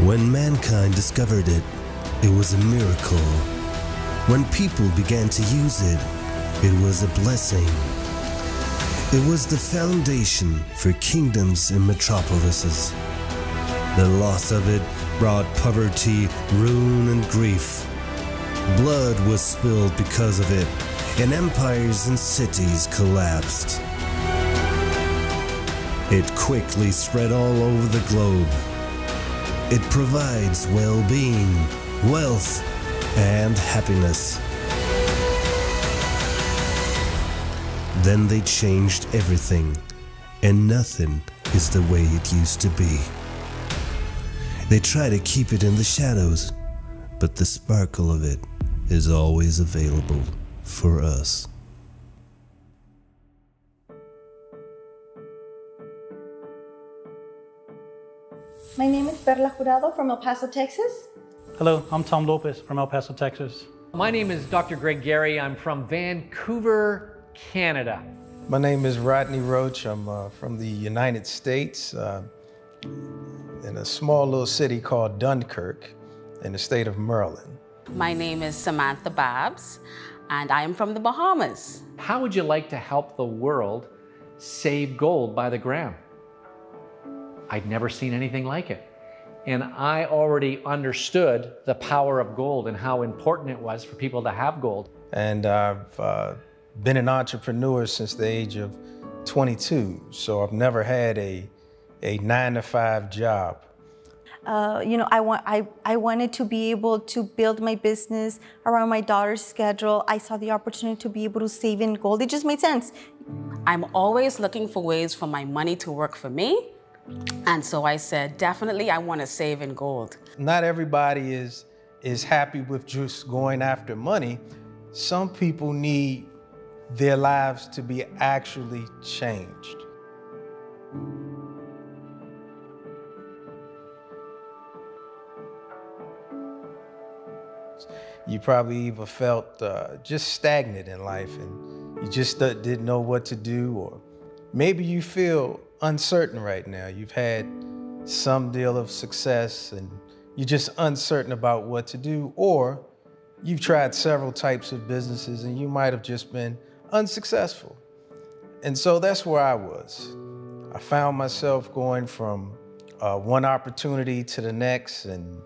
When mankind discovered it, it was a miracle. When people began to use it, it was a blessing. It was the foundation for kingdoms and metropolises. The loss of it brought poverty, ruin, and grief. Blood was spilled because of it, and empires and cities collapsed. It quickly spread all over the globe. It provides well-being, wealth, and happiness. Then they changed everything, and nothing is the way it used to be. They try to keep it in the shadows, but the sparkle of it is always available for us. My name is Perla Jurado from El Paso, Texas. Hello, I'm Tom Lopez from El Paso, Texas. My name is Dr. Greg Gary. I'm from Vancouver, Canada. My name is Rodney Roach. I'm from the United States, in a small little city called Dunkirk in the state of Maryland. My name is Samantha Babs, and I am from the Bahamas. How would you like to help the world save gold by the gram? I'd never seen anything like it. And I already understood the power of gold and how important it was for people to have gold. And I've been an entrepreneur since the age of 22, so I've never had a 9-to-5 job. I wanted to be able to build my business around my daughter's schedule. I saw the opportunity to be able to save in gold. It just made sense. I'm always looking for ways for my money to work for me. And so I said, definitely, I want to save in gold. Not everybody is happy with just going after money. Some people need their lives to be actually changed. You probably even felt just stagnant in life and you just didn't know what to do, or maybe you feel uncertain right now. You've had some deal of success and you're just uncertain about what to do, or you've tried several types of businesses and you might have just been unsuccessful. And so that's where I was. I found myself going from one opportunity to the next, and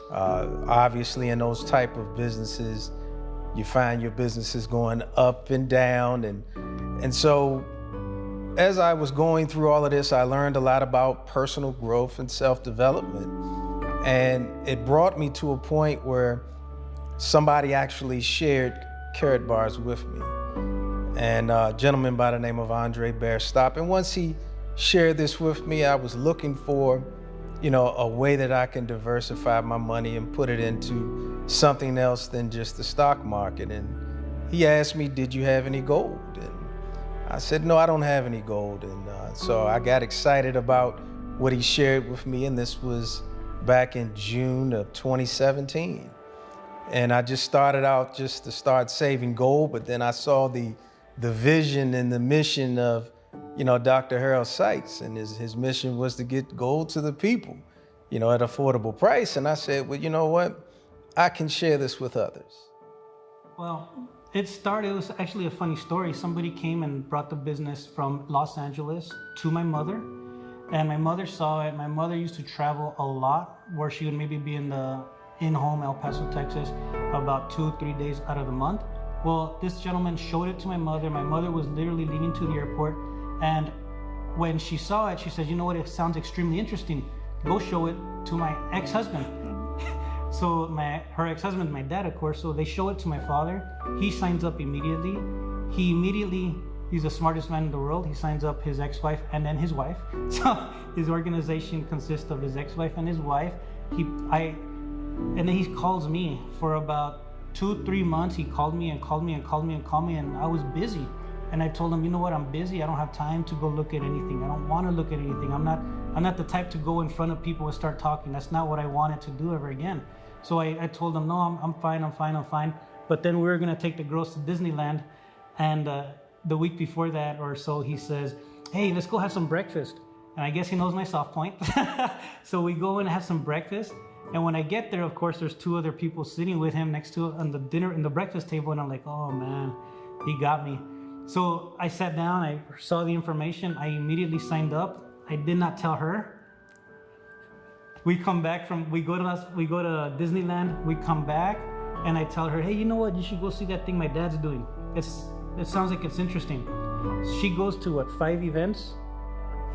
obviously in those type of businesses, you find your businesses going up and down. And so as I was going through all of this, I learned a lot about personal growth and self-development. And it brought me to a point where somebody actually shared Karatbars with me. And a gentleman by the name of Andre Bairstop. And once he shared this with me, I was looking for, a way that I can diversify my money and put it into something else than just the stock market. And he asked me, did you have any gold? And I said, no, I don't have any gold. And so I got excited about what he shared with me. And this was back in June of 2017. And I just started out just to start saving gold. But then I saw the vision and the mission of Dr. Harold Sykes, and his mission was to get gold to the people, at affordable price. And I said, well, you know what? I can share this with others. Well, it was actually a funny story. Somebody came and brought the business from Los Angeles to my mother, and my mother saw it. My mother used to travel a lot, where she would maybe be in home, El Paso, Texas, about 2-3 days out of the month. Well, this gentleman showed it to my mother. My mother was literally leaving to the airport. And when she saw it, she said, you know what, it sounds extremely interesting. Go show it to my ex-husband. So her ex-husband, my dad, of course, so they show it to my father. He signs up immediately. He's the smartest man in the world. He signs up his ex-wife and then his wife. So his organization consists of his ex-wife and his wife. And then he calls me for about 2-3 months. He called me, and I was busy. And I told him, you know what, I'm busy. I don't have time to go look at anything. I don't want to look at anything. I'm not the type to go in front of people and start talking. That's not what I wanted to do ever again. So I told him, no, I'm fine. But then we were going to take the girls to Disneyland. And the week before that or so, he says, hey, let's go have some breakfast. and I guess he knows my soft point. So we go and have some breakfast. And when I get there, of course, there's two other people sitting with him next to on the breakfast table, and I'm like, oh man, he got me. So I sat down, I saw the information, I immediately signed up. I did not tell her. We go to Disneyland, we come back, and I tell her, hey, you know what? You should go see that thing my dad's doing. It sounds like it's interesting. She goes to what, 5 events,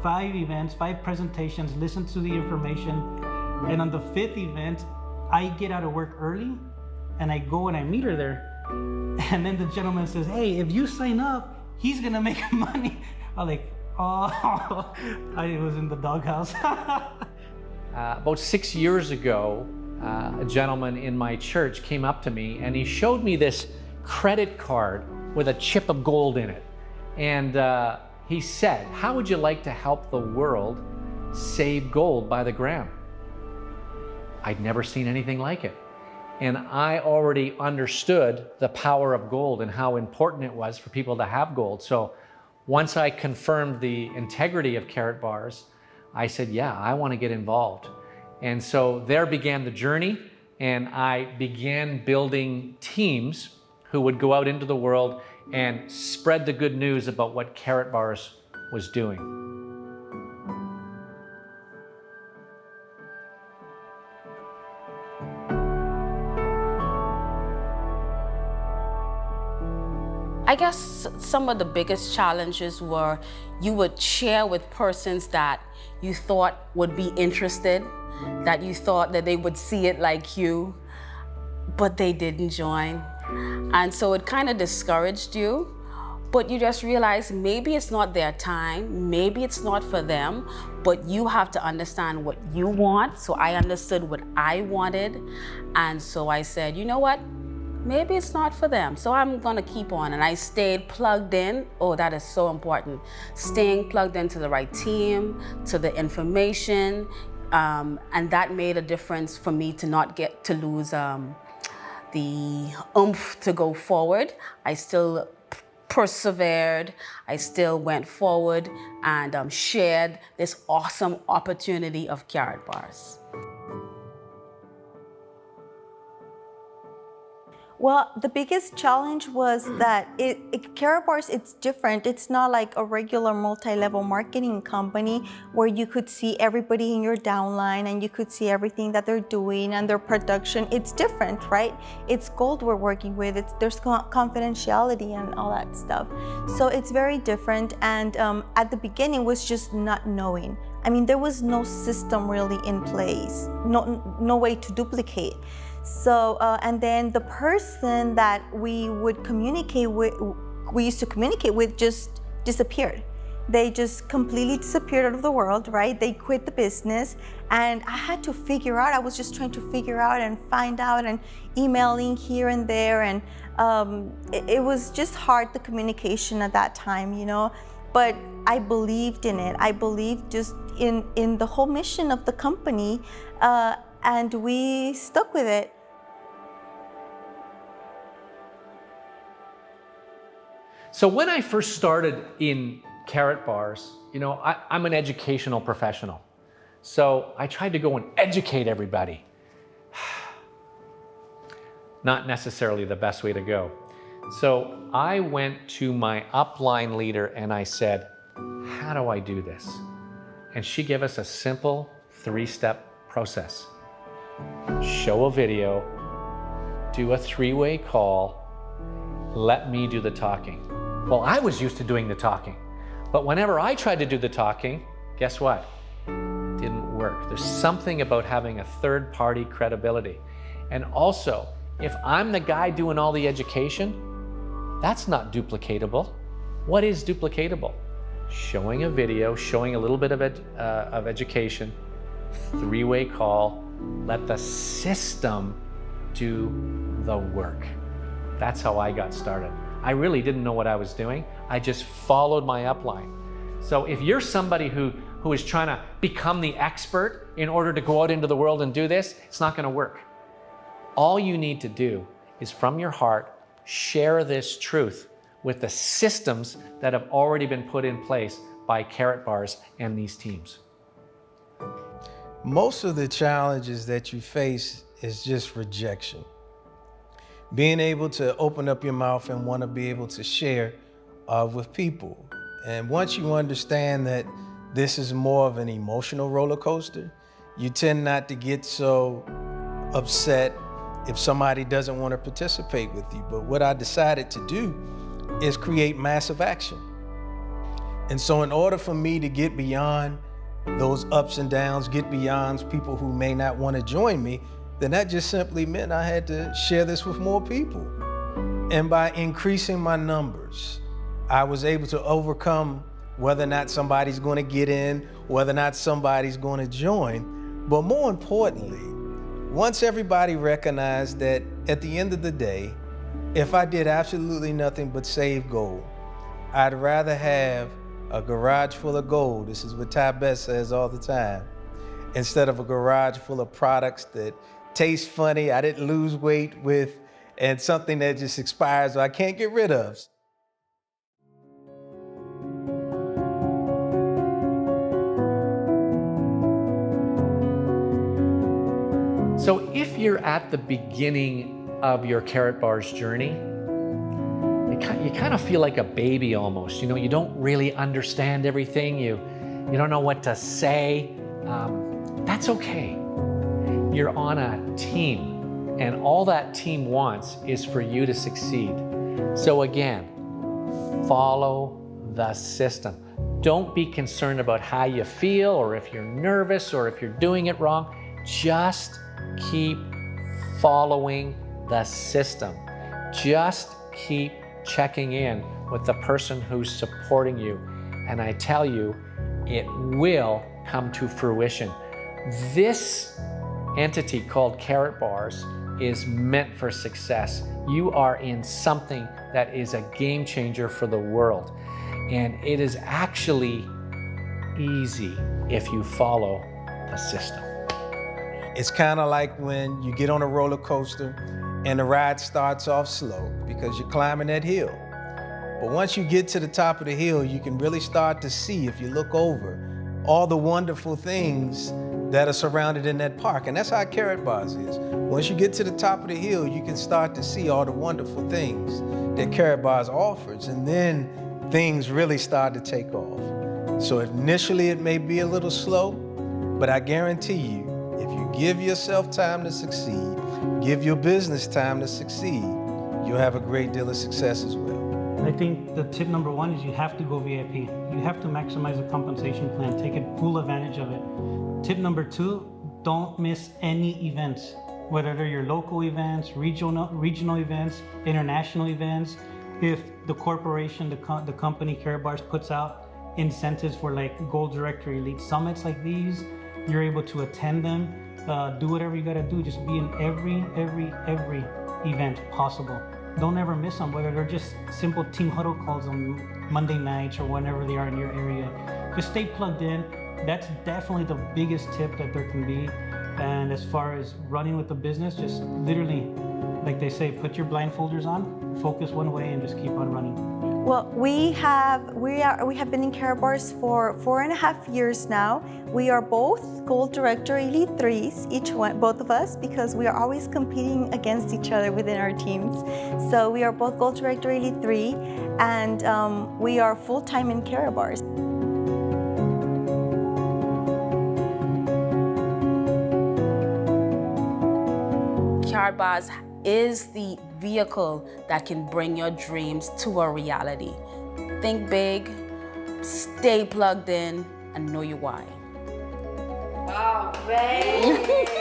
5 presentations, listen to the information. And on the 5th event, I get out of work early and I go and I meet her there. And then the gentleman says, hey, if you sign up, he's gonna make money. I'm like, oh, I was in the doghouse. About 6 years ago, a gentleman in my church came up to me and he showed me this credit card with a chip of gold in it. And he said, how would you like to help the world save gold by the gram? I'd never seen anything like it. And I already understood the power of gold and how important it was for people to have gold. So once I confirmed the integrity of Karatbars, I said, yeah, I want to get involved. And so there began the journey, and I began building teams who would go out into the world and spread the good news about what Karatbars was doing. I guess some of the biggest challenges were you would share with persons that you thought would be interested, that you thought that they would see it like you, but they didn't join. And so it kind of discouraged you, but you just realized maybe it's not their time, maybe it's not for them, but you have to understand what you want. So I understood what I wanted. And so I said, you know what? Maybe it's not for them, so I'm gonna keep on. And I stayed plugged in. Oh, that is so important. Staying plugged into the right team, to the information, and that made a difference for me to not get to lose the oomph to go forward. I still persevered, I still went forward and shared this awesome opportunity of Karatbars. Well, the biggest challenge was that Karatbars, it's different. It's not like a regular multi-level marketing company where you could see everybody in your downline and you could see everything that they're doing and their production. It's different, right? It's gold we're working with. There's confidentiality and all that stuff. So it's very different. And at the beginning was just not knowing. I mean, there was no system really in place, no way to duplicate. So, and then the person that we would communicate with, we used to communicate with, just disappeared. They just completely disappeared out of the world, right? They quit the business, and I had to figure out, I was just trying to figure out and find out and emailing here and there, and it was just hard, the communication at that time, you know? But I believed in it. I believed just in the whole mission of the company, and we stuck with it. So when I first started in Karatbars, you know, I'm an educational professional. So I tried to go and educate everybody. Not necessarily the best way to go. So I went to my upline leader and I said, how do I do this? And she gave us a simple 3-step process. Show a video, do a 3-way call, let me do the talking. Well, I was used to doing the talking, but whenever I tried to do the talking, guess what? It didn't work. There's something about having a third-party credibility. And also, if I'm the guy doing all the education, that's not duplicatable. What is duplicatable? Showing a video, showing a little bit of education, 3-way call, let the system do the work. That's how I got started. I really didn't know what I was doing. I just followed my upline. So if you're somebody who is trying to become the expert in order to go out into the world and do this, it's not gonna work. All you need to do is from your heart, share this truth with the systems that have already been put in place by Karatbars and these teams? Most of the challenges that you face is just rejection. Being able to open up your mouth and want to be able to share with people. And once you understand that this is more of an emotional roller coaster, you tend not to get so upset if somebody doesn't want to participate with you. But what I decided to do is create massive action. And so in order for me to get beyond those ups and downs, get beyond people who may not want to join me, then that just simply meant I had to share this with more people. And by increasing my numbers, I was able to overcome whether or not somebody's going to get in, whether or not somebody's going to join. But more importantly, once everybody recognized that at the end of the day, if I did absolutely nothing but save gold, I'd rather have a garage full of gold, this is what Ty Best says all the time, instead of a garage full of products that taste funny, I didn't lose weight with, and something that just expires or I can't get rid of. So if you're at the beginning of your Karatbars journey, you kind of feel like a baby almost. You know, you don't really understand everything. You don't know what to say. That's okay. You're on a team, and all that team wants is for you to succeed. So again, follow the system. Don't be concerned about how you feel or if you're nervous or if you're doing it wrong. Just keep following the system. Just keep checking in with the person who's supporting you. And I tell you, it will come to fruition. This entity called Karatbars is meant for success. You are in something that is a game changer for the world. And it is actually easy if you follow the system. It's kind of like when you get on a roller coaster and the ride starts off slow because you're climbing that hill. But once you get to the top of the hill, you can really start to see, if you look over, all the wonderful things that are surrounded in that park. And that's how Karatbars is. Once you get to the top of the hill, you can start to see all the wonderful things that Karatbars offers. And then things really start to take off. So initially it may be a little slow, but I guarantee you, if you give yourself time to succeed, give your business time to succeed, you'll have a great deal of success as well. I think the tip number one is you have to go VIP. You have to maximize the compensation plan, take full advantage of it. Tip number two, don't miss any events, whether they're your local events, regional events, international events. If the corporation, the company Karatbars puts out incentives for like Gold Director Elite Summits like these, you're able to attend them, do whatever you gotta do, just be in every event possible. Don't ever miss them, whether they're just simple team huddle calls on Monday nights or whenever they are in your area. Just stay plugged in. That's definitely the biggest tip that there can be. And as far as running with the business, just literally, like they say, put your blindfolders on, focus one way and just keep on running. Well, we have been in Karatbars for 4.5 years now. We are both Gold Director Elite 3s, both of us, because we are always competing against each other within our teams. So we are both Gold Director Elite 3, and we are full-time in Karatbars. Karatbars is the vehicle that can bring your dreams to a reality. Think big, stay plugged in, and know your why. Wow, great!